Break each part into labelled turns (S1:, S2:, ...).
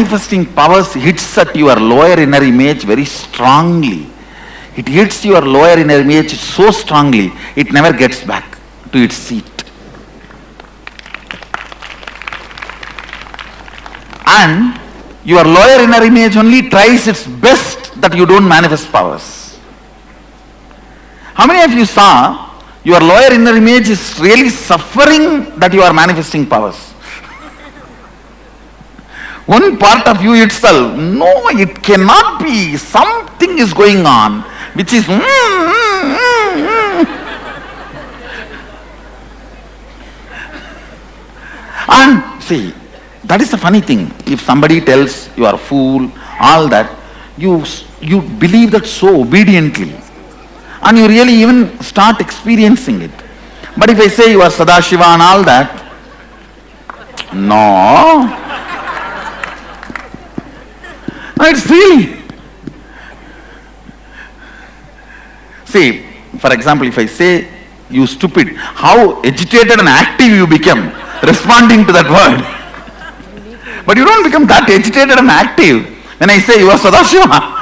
S1: manifesting powers hits at your lower inner image very strongly. It hits your lower inner image so strongly, it never gets back to its seat. And your lower inner image only tries its best that you don't manifest powers. How many of you saw your lower inner image is really suffering that you are manifesting powers? One part of you itself, no, it cannot be. Something is going on, which is And see, that is the funny thing. If somebody tells you are a fool, all that, you believe that so obediently. And you really even start experiencing it. But if I say you are Sadashiva and all that, no. No, it's really. See, for example, if I say you stupid, how agitated and active you become responding to that word. But you don't become that agitated and active when I say you are Sadashiva.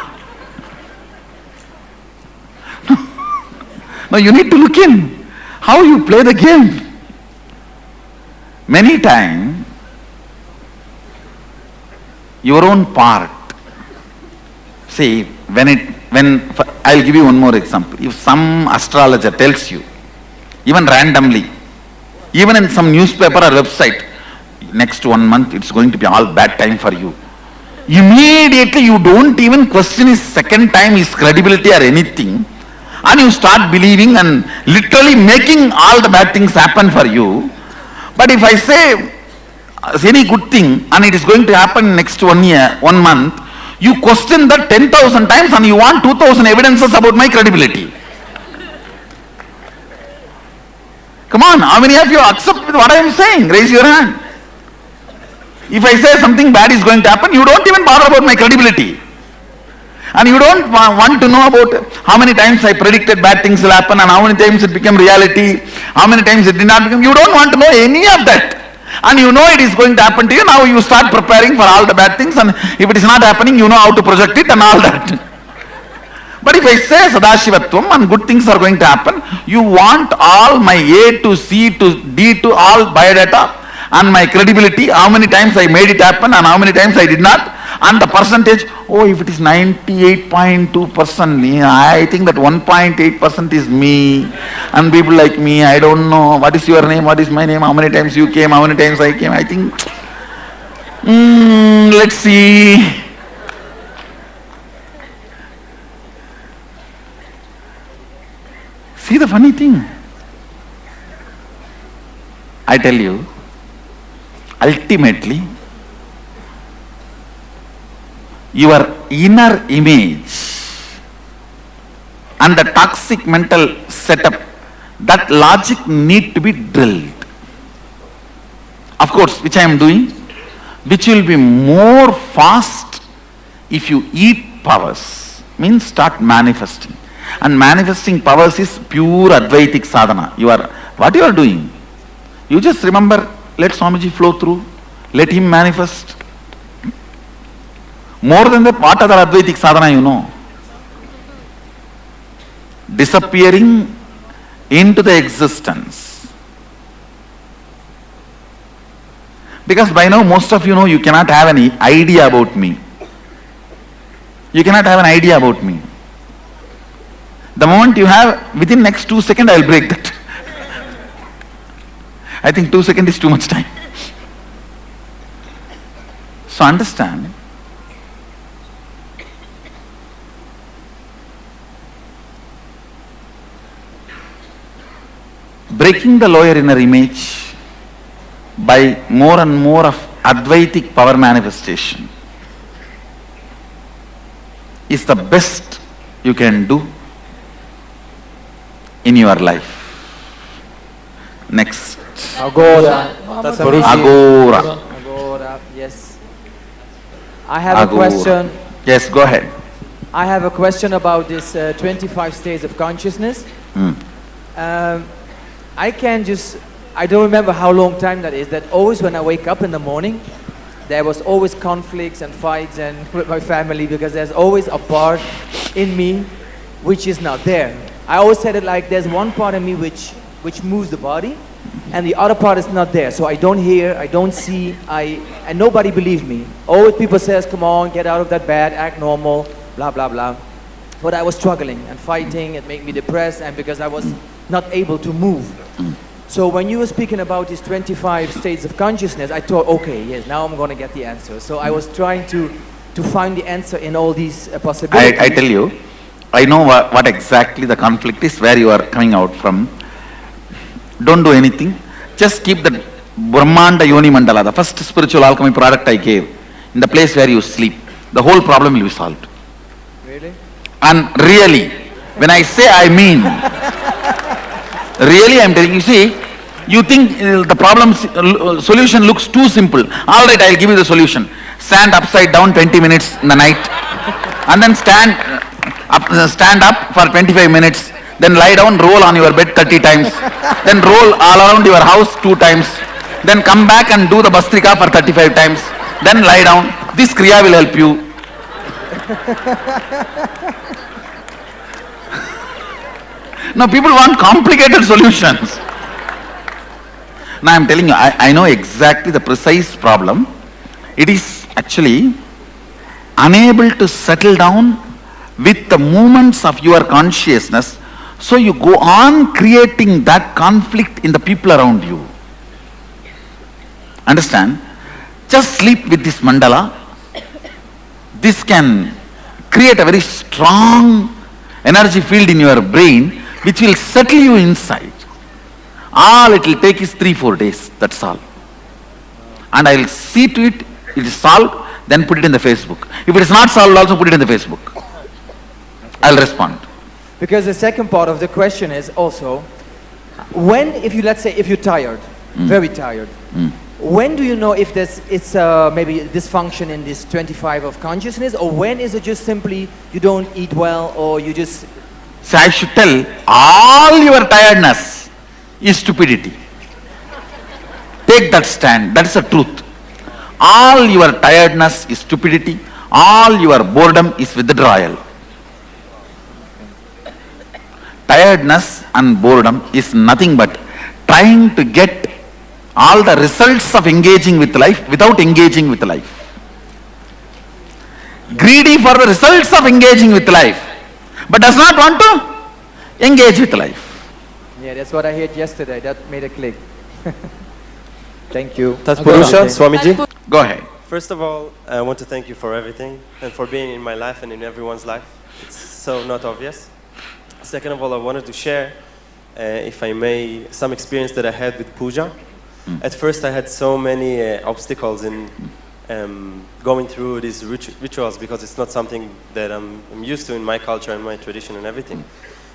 S1: No, you need to look in how you play the game. Many times, your own part. See, I'll give you one more example. If some astrologer tells you, even randomly, even in some newspaper or website, next 1 month it's going to be all bad time for you. Immediately you don't even question his second time, his credibility or anything, and you start believing and literally making all the bad things happen for you. But if I say any good thing and it is going to happen next 1 year, 1 month, you question that 10,000 times and you want 2,000 evidences about my credibility. Come on, how many of you accept what I am saying? Raise your hand. If I say something bad is going to happen, you don't even bother about my credibility. And you don't want to know about how many times I predicted bad things will happen and how many times it became reality, how many times it did not become. You don't want to know any of that. And you know it is going to happen to you. Now you start preparing for all the bad things, and if it is not happening, you know how to project it and all that. But if I say Sadashivatvam and good things are going to happen, you want all my A to C to D to all biodata and my credibility, how many times I made it happen and how many times I did not, and the percentage. Oh, if it is 98.2%, I think that 1.8% is me and people like me. I don't know. What is your name? What is my name? How many times you came? How many times I came? I think, let's see. See the funny thing? I tell you, ultimately, your inner image and the toxic mental setup, that logic need to be drilled. Of course, which I am doing, which will be more fast if you eat powers, means start manifesting. And manifesting powers is pure Advaitic sadhana. What you are doing? You just remember, let Swamiji flow through, let him manifest. More than that, what other Advaitic sadhana you know? Disappearing into the existence. Because by now most of you know you cannot have any idea about me. You cannot have an idea about me. The moment you have, within next 2 seconds I will break that. I think 2 seconds is too much time. So understand, breaking the lower inner image by more and more of Advaitic power manifestation is the best you can do in your life. Next.
S2: Agora.
S1: Agora.
S2: Agora, yes. I have a question.
S1: Yes, go ahead.
S2: I have a question about this 25 states of consciousness. I don't remember how long time that is, that always when I wake up in the morning, there was always conflicts and fights and with my family because there's always a part in me which is not there. I always said it like there's one part in me which moves the body and the other part is not there. So I don't hear, I don't see, and nobody believes me. Always people says, come on, get out of that bed, act normal, blah, blah, blah. But I was struggling and fighting, it made me depressed and because I was not able to move. So when you were speaking about these 25 states of consciousness, I thought, okay, yes, now I'm going to get the answer. So I was trying to find the answer in all these possibilities.
S1: I tell you, I know what exactly the conflict is, where you are coming out from. Don't do anything. Just keep the Brahmanda Yoni Mandala, the first spiritual alchemy product I gave, in the place where you sleep. The whole problem will be solved.
S2: Really?
S1: And really, when I say I mean, really I am telling you, see, you think the problem solution looks too simple. All right, I'll give you the solution. Stand upside down 20 minutes in the night and then stand up for 25 minutes. Then lie down, roll on your bed 30 times. Then roll all around your house 2 times. Then come back and do the Bastrika for 35 times. Then lie down. This Kriya will help you. Now people want complicated solutions. Now I am telling you, I know exactly the precise problem. It is actually unable to settle down with the movements of your consciousness. So you go on creating that conflict in the people around you. Understand? Just sleep with this mandala. This can create a very strong energy field in your brain which will settle you inside. All it will take is 3-4 days, that's all. And I will see to it, it is solved, then put it in the Facebook. If it is not solved, also put it in the Facebook. I will respond.
S2: Because the second part of the question is also, when, if you, let's say, if you're tired, very tired, when do you know if it's maybe dysfunction in this 25 of consciousness, or when is it just simply you don't eat well, or you just...
S1: So I should tell, all your tiredness is stupidity. Take that stand, that is the truth. All your tiredness is stupidity, all your boredom is withdrawal. Tiredness and boredom is nothing but trying to get all the results of engaging with life without engaging with life. Greedy for the results of engaging with life, but does not want to engage with life.
S2: Yeah, that's what I heard yesterday. That made a click. Thank you.
S3: Tatpurusha, Swamiji.
S1: Go ahead.
S3: First of all, I want to thank you for everything and for being in my life and in everyone's life. It's so not obvious. Second of all, I wanted to share, if I may, some experience that I had with puja. At first, I had so many obstacles in going through these rituals because it's not something that I'm used to in my culture and my tradition and everything.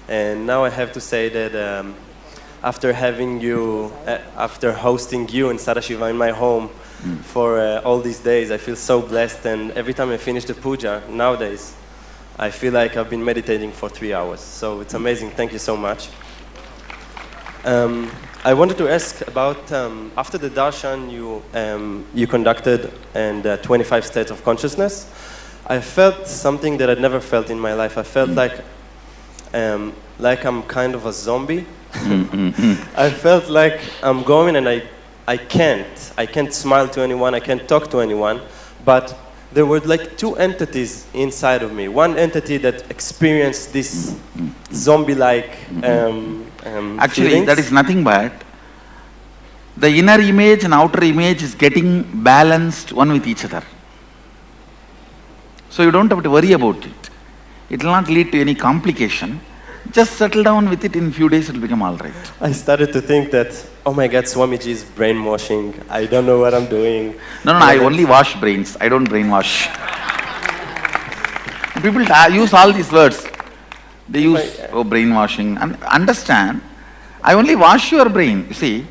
S3: And now I have to say that after having you, after hosting you and Sadashiva in my home for all these days, I feel so blessed. And every time I finish the puja, nowadays, I feel like I've been meditating for 3 hours. So it's amazing. Thank you so much. I wanted to ask about, after the darshan you conducted and 25 states of consciousness, I felt something that I'd never felt in my life. I felt like I'm kind of a zombie. I felt like I'm going and I can't smile to anyone, I can't talk to anyone, but there were like 2 entities inside of me. One entity that experienced this zombie-like
S1: Actually,
S3: feelings.
S1: that is nothing but the inner image and outer image is getting balanced one with each other. So you don't have to worry about it. It will not lead to any complication. Just settle down with it, in few days it will become all right.
S3: I started to think that, oh my God, Swamiji is brainwashing. I don't know what I'm doing.
S1: No, I only wash brains. I don't brainwash. People use all these words. They use brainwashing. And understand, I only wash your brain. You see,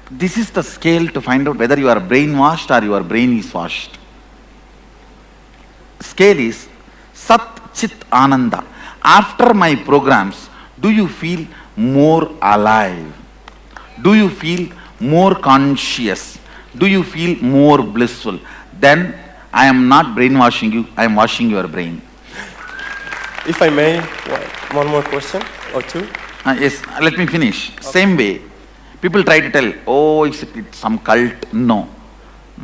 S1: this is the scale to find out whether you are brainwashed or your brain is washed. Scale is Sat Chit Ananda. After my programs, do you feel more alive? Do you feel more conscious? Do you feel more blissful? then I am not brainwashing you, I am washing your brain.
S3: If I may, one more question or two.
S1: Yes, let me finish. Okay. Same way, people try to tell, oh, it's some cult. No,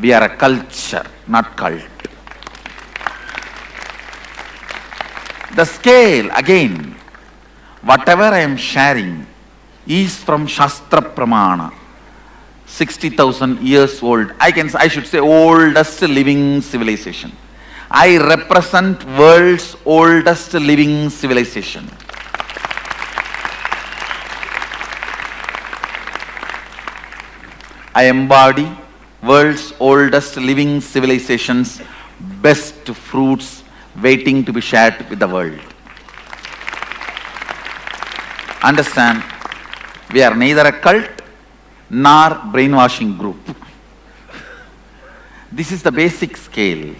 S1: we are a culture, not cult. The scale, again, whatever I am sharing is from Shastra Pramana, 60,000 years old. I should say oldest living civilization. I represent world's oldest living civilization. I embody world's oldest living civilization's best fruits waiting to be shared with the world. Understand, we are neither a cult nor brainwashing group. This is the basic scale.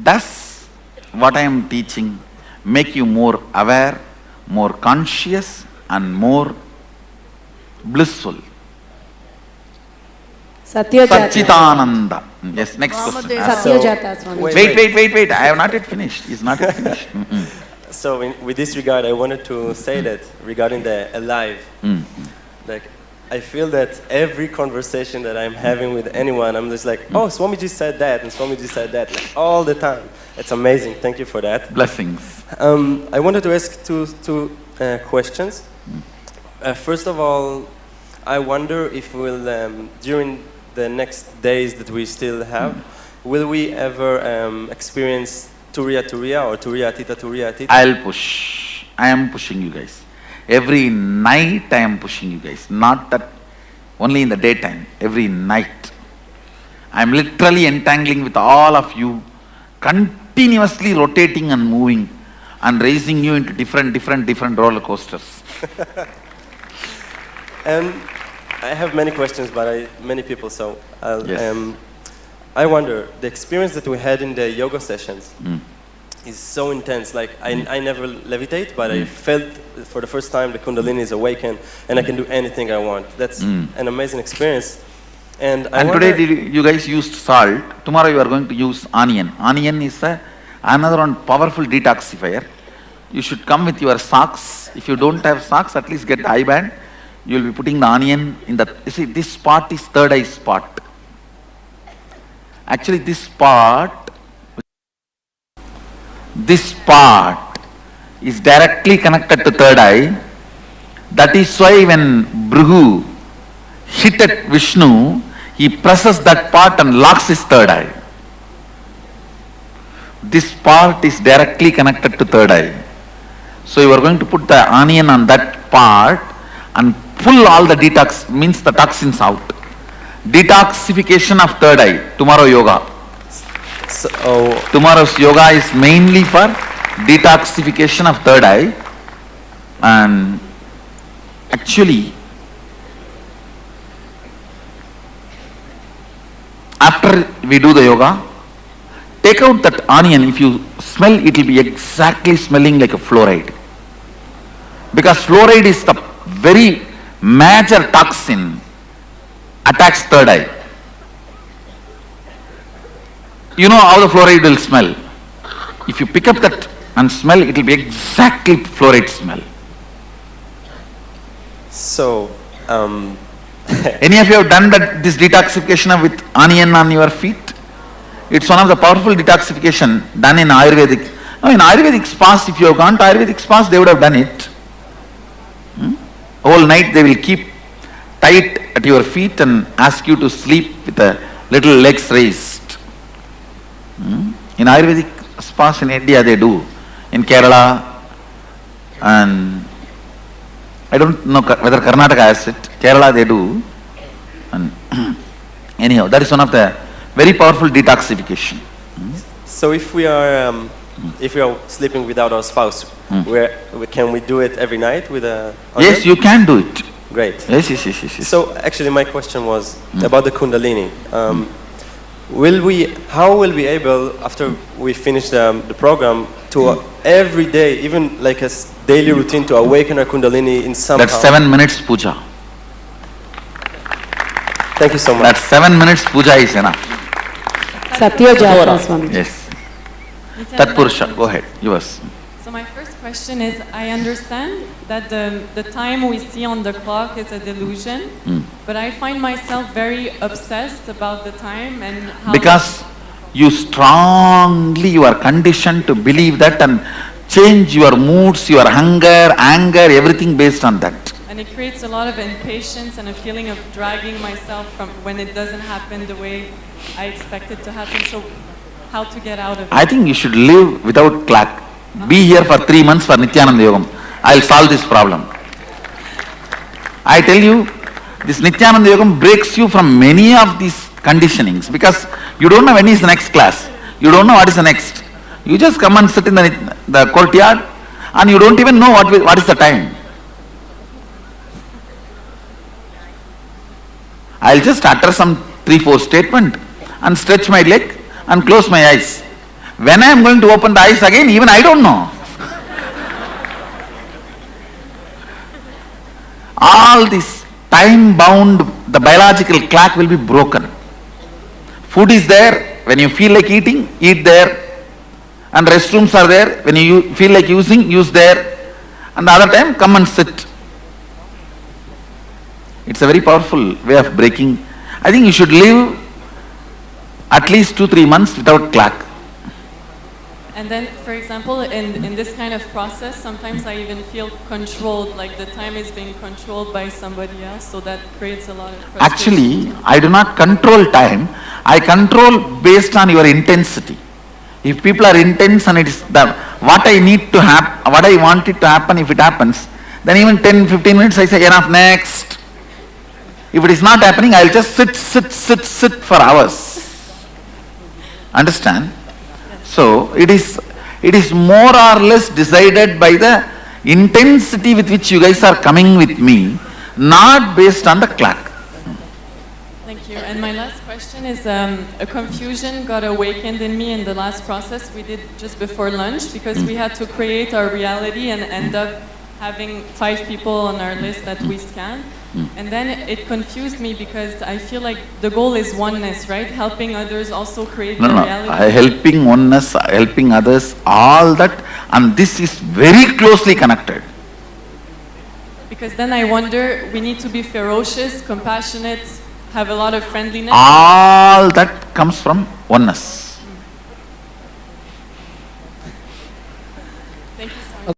S1: Does what I am teaching make you more aware, more conscious and more blissful? Satchitananda. Yes, next question. Wait. I have not yet finished. It's not yet finished.
S3: So with this regard, I wanted to say that regarding the alive, like I feel that every conversation that I'm having with anyone, I'm just like, oh, Swamiji said that, and Swamiji said that, like, all the time. It's amazing. Thank you for that.
S1: Blessings.
S3: I wanted to ask two questions. First of all, I wonder if we'll, during the next days that we still have, will we ever experience Turiya Turiya or Turiya Atita Turiya Atita?
S1: I'll push. I am pushing you guys. Every night I am pushing you guys. Not that only in the daytime. Every night. I am literally entangling with all of you, continuously rotating and moving and raising you into different roller coasters.
S3: And I have many questions, but many people, so
S1: yes.
S3: I wonder, the experience that we had in the yoga sessions is so intense. Like, I never levitate, but I felt for the first time the Kundalini is awakened and I can do anything I want. That's an amazing experience. And
S1: today you guys used salt. Tomorrow you are going to use onion. Onion is another one powerful detoxifier. You should come with your socks. If you don't have socks, at least get the eye band. You will be putting the onion in the... You see, this spot is third eye spot. Actually, this part is directly connected to third eye. That is why when Bhrigu hit at Vishnu, he presses that part and locks his third eye. This part is directly connected to third eye. So you are going to put the onion on that part and pull all the detox, means the toxins out. Detoxification of third eye. Tomorrow yoga. Tomorrow's yoga is mainly for detoxification of third eye. And actually, after we do the yoga, take out that onion. If you smell, it will be exactly smelling like a fluoride. Because fluoride is the very major toxin, attacks third eye. You know how the fluoride will smell. If you pick up that and smell, it will be exactly fluoride smell.
S3: So,
S1: any of you have done this detoxification with onion on your feet? It's one of the powerful detoxification done in Ayurvedic. Now in Ayurvedic spas, if you have gone to Ayurvedic spas, they would have done it. Whole night they will keep tight at your feet and ask you to sleep with the little legs raised. In Ayurvedic spas in India they do. In Kerala, and I don't know whether Karnataka has it. Kerala they do. And anyhow, that is one of the very powerful detoxification.
S3: So if we are sleeping without our spouse, can we do it every night with a...
S1: Yes, you can do it.
S3: Great.
S1: Yes.
S3: So actually my question was about the Kundalini. How will we able, after we finish the program, to every day, even like a daily routine, to awaken our Kundalini in some...
S1: That's 7 minutes puja.
S3: Thank you so much.
S1: That 7 minutes puja is enough.
S4: Satyajata Swami.
S1: Yes. Tatpurusha, go ahead, yours.
S5: So my first question is, I understand that the time we see on the clock is a delusion, but I find myself very obsessed about the time and how...
S1: Because you are conditioned to believe that and change your moods, your hunger, anger, everything based on that.
S5: And it creates a lot of impatience and a feeling of dragging myself from when it doesn't happen the way I expect it to happen. So how to get out of it?
S1: I think you should live without clock. Be here for 3 months for Nityananda Yogam. I'll solve this problem. I tell you, this Nityananda Yogam breaks you from many of these conditionings because you don't know when is the next class. You don't know what is the next. You just come and sit in the courtyard and you don't even know what is the time. I'll just utter some 3-4 statement and stretch my leg and close my eyes. When I am going to open the eyes again, even I don't know. All this time-bound, the biological clock will be broken. Food is there, when you feel like eating, eat there. And restrooms are there, when you feel like using, use there. And the other time, come and sit. It's a very powerful way of breaking. I think you should live at least 2-3 months without clock.
S5: And then, for example, in this kind of process, sometimes I even feel controlled, like the time is being controlled by somebody else, so that creates a lot of frustration.
S1: Actually, I do not control time. I control based on your intensity. If people are intense and it is what I need to happen, what I want it to happen, if it happens, then even 10-15 minutes I say enough, next. If it is not happening, I will just sit for hours. Understand? So it is more or less decided by the intensity with which you guys are coming with me, not based on the clock.
S5: Thank you. And my last question is, a confusion got awakened in me in the last process we did just before lunch, because we had to create our reality and end up having 5 people on our list that we scan. And then it confused me because I feel like the goal is oneness, right? Helping others also create the reality.
S1: Helping oneness, helping others, all that, and this is very closely connected.
S5: Because then I wonder, we need to be ferocious, compassionate, have a lot of friendliness.
S1: All that comes from oneness.
S5: Thank you so much.